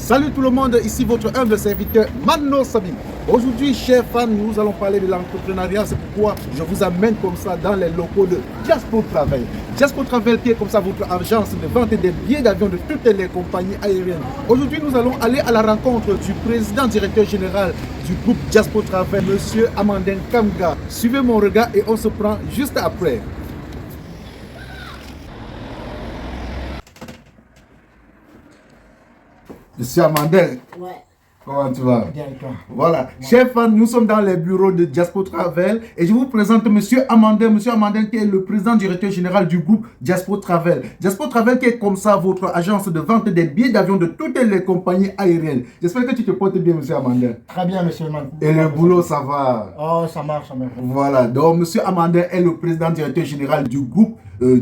Salut tout le monde, ici votre humble serviteur Mano Sabine. Aujourd'hui, chers fans, nous allons parler de l'entrepreneuriat. C'est pourquoi je vous amène comme ça dans les locaux de Jaspo Travel. Jaspo Travel qui est comme ça votre agence de vente des billets d'avion de toutes les compagnies aériennes. Aujourd'hui, nous allons aller à la rencontre du président directeur général du groupe Jaspo Travel, monsieur Amandin Kamga. Suivez mon regard et on se prend juste après. Monsieur Amandin, Ouais. comment tu vas? Bien, et toi? Voilà. Ouais. Chers fans, nous sommes dans les bureaux de Jaspo Travel et je vous présente Monsieur Amandin. Monsieur Amandin qui est le président directeur général du groupe Jaspo Travel. Jaspo Travel qui est comme ça votre agence de vente des billets d'avion de toutes les compagnies aériennes. J'espère que tu te portes bien, Monsieur Amandin. Très bien, monsieur Man. Et le boulot, ça va? Oh, ça marche, ça marche. Voilà, donc Monsieur Amandin est le président directeur général du groupe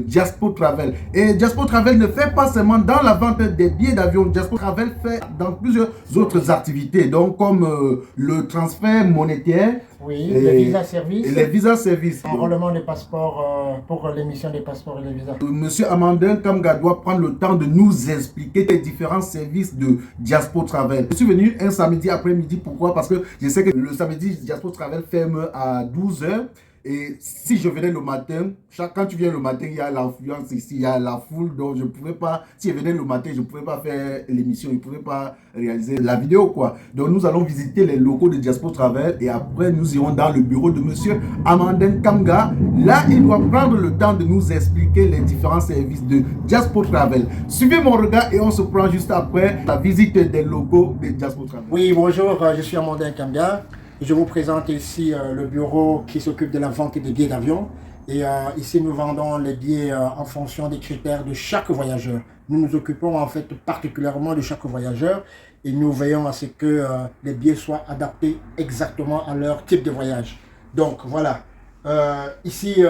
Jaspo Travel. Et Jaspo Travel ne fait pas seulement dans la vente des billets d'avion. Jaspo Travel fait dans plusieurs autres activités, donc comme le transfert monétaire. Oui, les visas services. Les visas services. Enrôlement des passeports pour l'émission des passeports et les visas. Monsieur Amandin Kamga doit prendre le temps de nous expliquer les différents services de Jaspo Travel. Je suis venu un samedi après-midi. Pourquoi? Parce que je sais que le samedi, Jaspo Travel ferme à 12 h. Et si je venais le matin, quand tu viens le matin, il y a l'affluence ici, il y a la foule, donc je ne pouvais pas, si je venais le matin, je ne pouvais pas faire l'émission, je ne pouvais pas réaliser la vidéo, quoi. Donc nous allons visiter les locaux de Jaspo Travel et après nous irons dans le bureau de monsieur Amandin Kamga. Là, il doit prendre le temps de nous expliquer les différents services de Jaspo Travel. Suivez mon regard et on se prend juste après la visite des locaux de Jaspo Travel. Oui, bonjour, je suis Amandin Kamga. Je vous présente ici le bureau qui s'occupe de la vente des billets d'avion. Et ici, nous vendons les billets en fonction des critères de chaque voyageur. Nous nous occupons en fait particulièrement de chaque voyageur et nous veillons à ce que les billets soient adaptés exactement à leur type de voyage. Donc voilà, ici,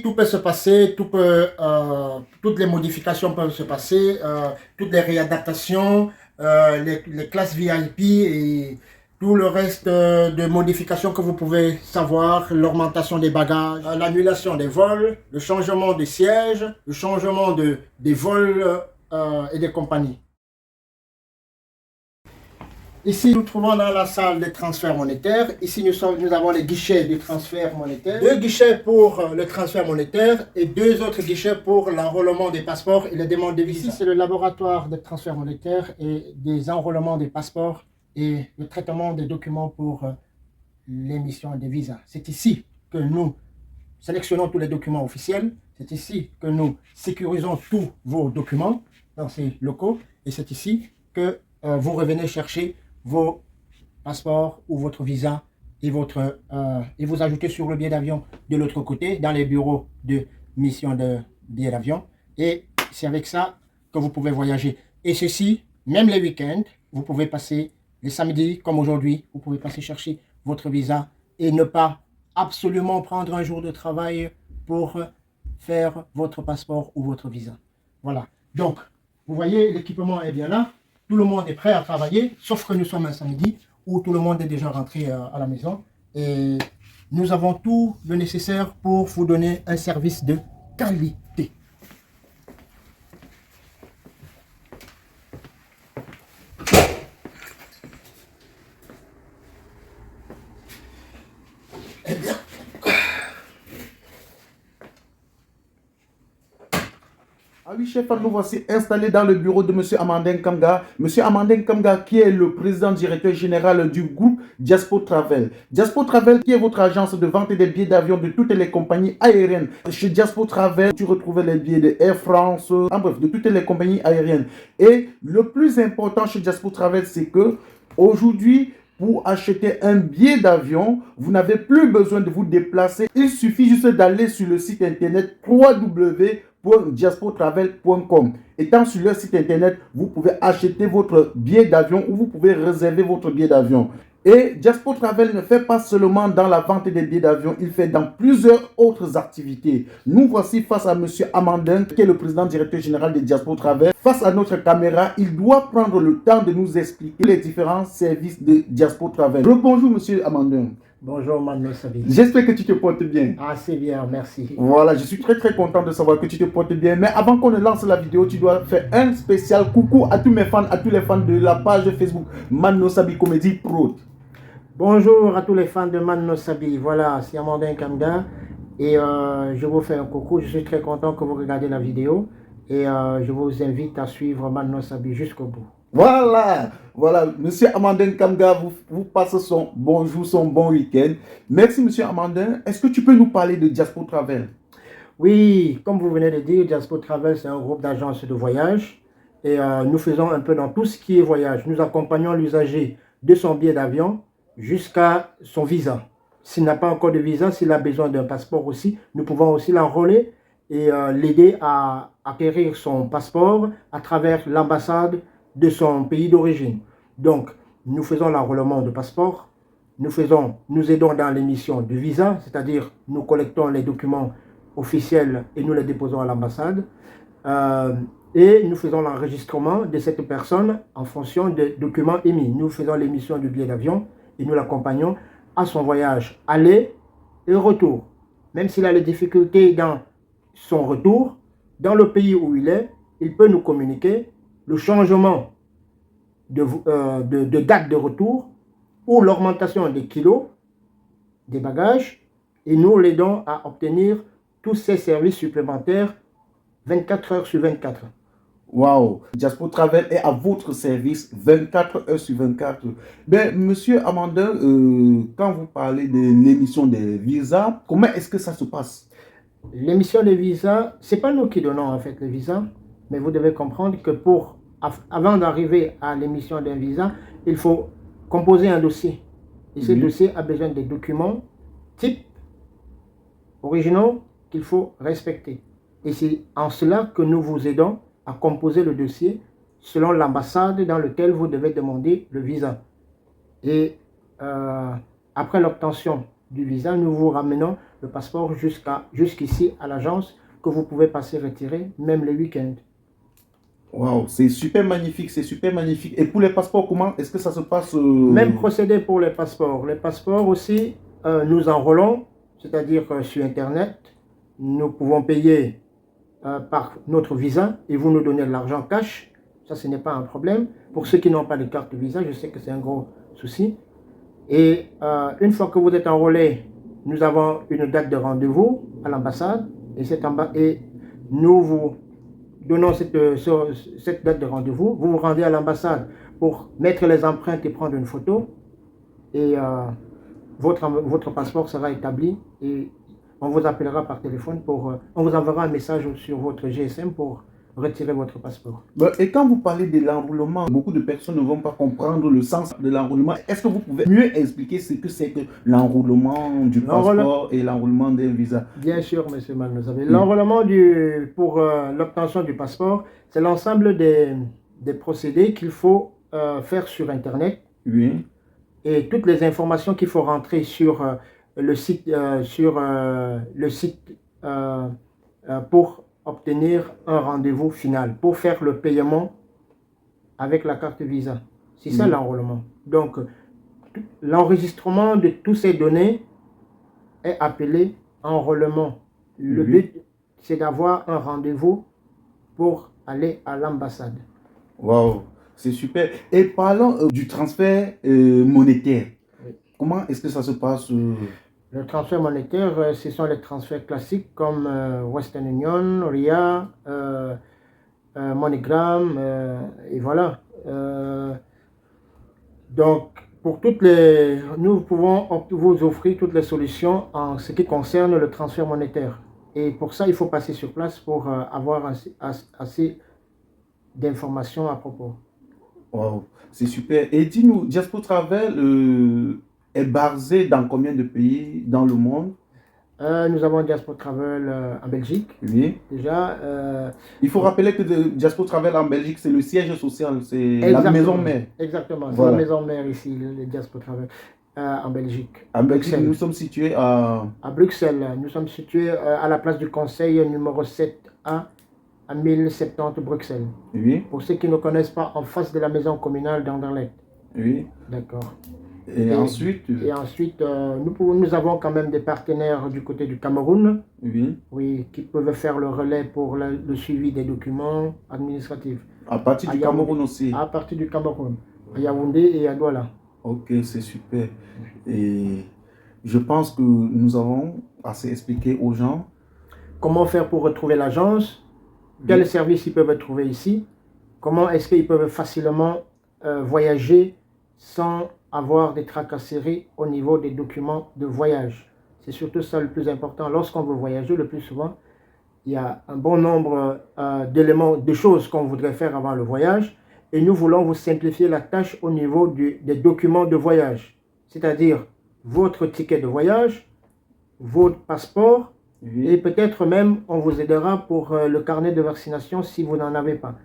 tout peut se passer, toutes les modifications peuvent se passer, toutes les réadaptations, les classes VIP et tout le reste de modifications que vous pouvez savoir, l'augmentation des bagages, l'annulation des vols, le changement des sièges, le changement des vols et des compagnies. Ici, nous trouvons dans la salle des transferts monétaires. Ici, nous avons les guichets du transfert monétaire. 2 guichets pour le transfert monétaire et 2 autres guichets pour l'enrôlement des passeports et les demandes de visa. Ici, c'est le laboratoire de transfert monétaire et des enrôlements des passeports et le traitement des documents pour l'émission des visas. C'est ici que nous sélectionnons tous les documents officiels. C'est ici que nous sécurisons tous vos documents dans ces locaux. Et c'est ici que vous revenez chercher vos passeports ou votre visa et vous ajoutez sur le billet d'avion de l'autre côté dans les bureaux de mission de billets d'avion. Et c'est avec ça que vous pouvez voyager. Et ceci, même les week-ends, vous pouvez passer les samedis, comme aujourd'hui, vous pouvez passer chercher votre visa et ne pas absolument prendre un jour de travail pour faire votre passeport ou votre visa. Voilà. Donc, vous voyez, l'équipement est bien là. Tout le monde est prêt à travailler, sauf que nous sommes un samedi où tout le monde est déjà rentré à la maison. Et nous avons tout le nécessaire pour vous donner un service de qualité. Ah oui, chef, nous voici installés dans le bureau de monsieur Amandin Kamga. Monsieur Amandin Kamga qui est le président directeur général du groupe Jaspo Travel. Jaspo Travel qui est votre agence de vente des billets d'avion de toutes les compagnies aériennes. Chez Jaspo Travel, tu retrouves les billets de Air France, en bref, de toutes les compagnies aériennes. Et le plus important chez Jaspo Travel, c'est que aujourd'hui, pour acheter un billet d'avion, vous n'avez plus besoin de vous déplacer. Il suffit juste d'aller sur le site internet www.jaspotravel.com. Étant sur leur site internet, vous pouvez acheter votre billet d'avion ou vous pouvez réserver votre billet d'avion. Et Jaspo Travel ne fait pas seulement dans la vente des billets d'avion, il fait dans plusieurs autres activités. Nous voici face à monsieur Amandin, qui est le président directeur général de Jaspo Travel. Face à notre caméra, il doit prendre le temps de nous expliquer les différents services de Jaspo Travel. Bonjour monsieur Amandin. Bonjour Mano Sabi. J'espère que tu te portes bien. Ah, c'est bien, merci. Voilà, je suis très content de savoir que tu te portes bien. Mais avant qu'on ne lance la vidéo, tu dois faire un spécial coucou à tous mes fans, à tous les fans de la page Facebook Mano Sabi Comedy Pro. Bonjour à tous les fans de Mano Sabi. Voilà, c'est Amandin Kamga. Et je vous fais un coucou. Je suis très content que vous regardez la vidéo. Et je vous invite à suivre Mano Sabi jusqu'au bout. Voilà, Monsieur Amandin Kamga vous passe son bonjour, son bon week-end. Merci, Monsieur Amandin. Est-ce que tu peux nous parler de Diaspo Travel? Oui, comme vous venez de dire, Diaspo Travel, c'est un groupe d'agences de voyage. Et nous faisons un peu dans tout ce qui est voyage. Nous accompagnons l'usager de son billet d'avion jusqu'à son visa. S'il n'a pas encore de visa, s'il a besoin d'un passeport aussi, nous pouvons aussi l'enrôler et l'aider à acquérir son passeport à travers l'ambassade de son pays d'origine. Donc, nous faisons l'enrôlement de passeport, nous aidons dans l'émission de visa, c'est-à-dire nous collectons les documents officiels et nous les déposons à l'ambassade. Et nous faisons l'enregistrement de cette personne en fonction des documents émis. Nous faisons l'émission du billet d'avion et nous l'accompagnons à son voyage aller et retour. Même s'il a des difficultés dans son retour, dans le pays où il peut nous communiquer le changement de date de retour ou l'augmentation des kilos des bagages et nous l'aidons à obtenir tous ces services supplémentaires 24 heures sur 24. Waouh, Diaspo Travel est à votre service 24 heures sur 24. Ben, Monsieur Amandin, quand vous parlez de l'émission des visas, comment est-ce que ça se passe? L'émission des visas, c'est pas nous qui donnons en fait les visas, mais vous devez comprendre que avant d'arriver à l'émission d'un visa, il faut composer un dossier. Et ce dossier a besoin des documents types originaux qu'il faut respecter. Et c'est en cela que nous vous aidons à composer le dossier selon l'ambassade dans laquelle vous devez demander le visa. Et après l'obtention du visa, nous vous ramenons le passeport jusqu'ici à l'agence que vous pouvez passer retirer même le week-end. Waouh, c'est super magnifique, c'est super magnifique. Et pour les passeports, comment est-ce que ça se passe? Même procédé pour les passeports. Les passeports aussi, nous enrôlons, c'est-à-dire sur Internet. Nous pouvons payer par notre visa et vous nous donnez de l'argent cash. Ça, ce n'est pas un problème. Pour ceux qui n'ont pas de carte visa, je sais que c'est un gros souci. Et une fois que vous êtes enrôlé, nous avons une date de rendez-vous à l'ambassade et nous vous donnons cette date de rendez-vous. Vous vous rendez à l'ambassade pour mettre les empreintes et prendre une photo. Et votre passeport sera établi et on vous appellera par téléphone on vous enverra un message sur votre GSM pour retirer votre passeport. Et quand vous parlez de l'enrôlement, beaucoup de personnes ne vont pas comprendre le sens de l'enrôlement. Est-ce que vous pouvez mieux expliquer ce que c'est que l'enrôlement du passeport et l'enrôlement d'un visa? Bien sûr, monsieur Malnozabe. L'enrôlement pour l'obtention du passeport, c'est l'ensemble des procédés qu'il faut faire sur Internet. Oui. Et toutes les informations qu'il faut rentrer sur le site, pour obtenir un rendez-vous final, pour faire le paiement avec la carte Visa. C'est ça l'enrôlement. Donc, l'enregistrement de toutes ces données est appelé enrôlement. Le but, c'est d'avoir un rendez-vous pour aller à l'ambassade. Waouh, c'est super. Et parlons du transfert monétaire. Oui. Comment est-ce que ça se passe? Le transfert monétaire, ce sont les transferts classiques comme Western Union, RIA, MoneyGram, et voilà. Donc, nous pouvons vous offrir toutes les solutions en ce qui concerne le transfert monétaire. Et pour ça, il faut passer sur place pour avoir assez d'informations à propos. Wow, c'est super. Et dis-nous, Diaspo Travel est basé dans combien de pays dans le monde? Nous avons Diaspo Travel en Belgique. Oui. Déjà. Il faut rappeler que Diaspo Travel en Belgique, c'est le siège social, c'est la maison mère. Exactement, c'est la maison mère ici, le Diaspo Travel en Belgique. En Belgique, nous sommes situés à Bruxelles. Nous sommes situés à la place du Conseil numéro 7A à 1070 Bruxelles. Oui. Pour ceux qui ne connaissent pas, en face de la maison communale d'Anderlecht. Oui. D'accord. Et ensuite, Et ensuite, nous avons quand même des partenaires du côté du Cameroun, oui, oui, qui peuvent faire le relais pour le suivi des documents administratifs. à partir À du Yaoundé. Cameroun aussi. À partir du Cameroun, à Yaoundé et à Douala. Ok, c'est super. Et je pense que nous avons assez expliqué aux gens. Comment faire pour retrouver l'agence? Quels services ils peuvent trouver ici? Comment est-ce qu'ils peuvent facilement voyager sans avoir des tracasseries au niveau des documents de voyage? C'est surtout ça le plus important. Lorsqu'on veut voyager, le plus souvent, il y a un bon nombre d'éléments, de choses qu'on voudrait faire avant le voyage. Et nous voulons vous simplifier la tâche au niveau des documents de voyage. C'est-à-dire votre ticket de voyage, votre passeport, Oui. et peut-être même on vous aidera pour le carnet de vaccination si vous n'en avez pas.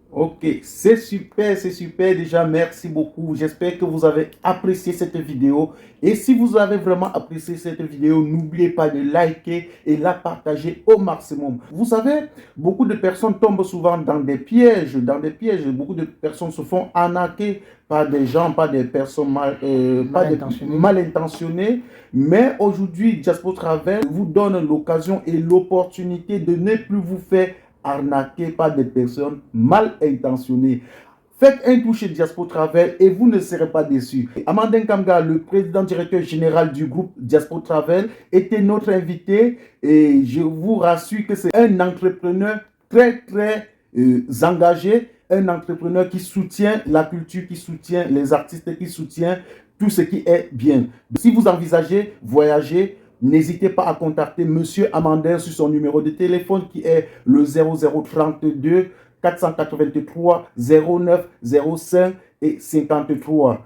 Ok, c'est super déjà, merci beaucoup. J'espère que vous avez apprécié cette vidéo. Et si vous avez vraiment apprécié cette vidéo, n'oubliez pas de liker et la partager au maximum. Vous savez, beaucoup de personnes tombent souvent dans des pièges, Beaucoup de personnes se font arnaquer par des gens, par des personnes mal intentionnées. Mais aujourd'hui, Diaspora Travel vous donne l'occasion et l'opportunité de ne plus vous faire arnaqué par des personnes mal intentionnées. Faites un tour chez Diaspora Travel et vous ne serez pas déçus. Amandin Kamga, le président directeur général du groupe Diaspora Travel, était notre invité et je vous rassure que c'est un entrepreneur très engagé, un entrepreneur qui soutient la culture, qui soutient les artistes, qui soutient tout ce qui est bien. Si vous envisagez voyager, n'hésitez pas à contacter Monsieur Amandin sur son numéro de téléphone qui est le 0032 483 09 05 et 53.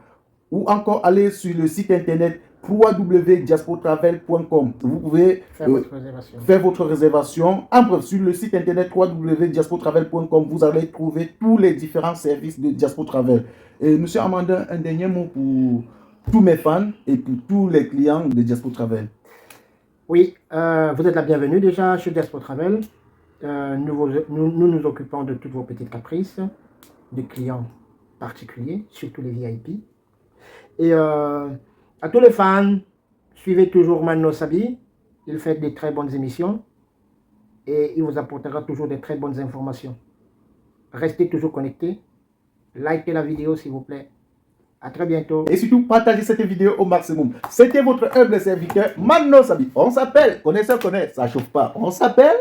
Ou encore aller sur le site internet www.diasporatravel.com. Vous pouvez faire votre réservation. Bref, sur le site internet www.diasporatravel.com, vous allez trouver tous les différents services de Diaspora Travel. Et Monsieur Amandin, un dernier mot pour tous mes fans et pour tous les clients de Diaspora Travel. Oui, vous êtes la bienvenue déjà chez Diaspora Travel. Nous occupons de toutes vos petites caprices, de clients particuliers, surtout les VIP. Et à tous les fans, suivez toujours Mano Sabi. Il fait des très bonnes émissions et il vous apportera toujours des très bonnes informations. Restez toujours connectés. Likez la vidéo s'il vous plaît. À très bientôt. Et surtout, partagez cette vidéo au maximum. C'était votre humble serviteur, Mano Sabi. On s'appelle, connaisseur connaît, ça chauffe pas. On s'appelle.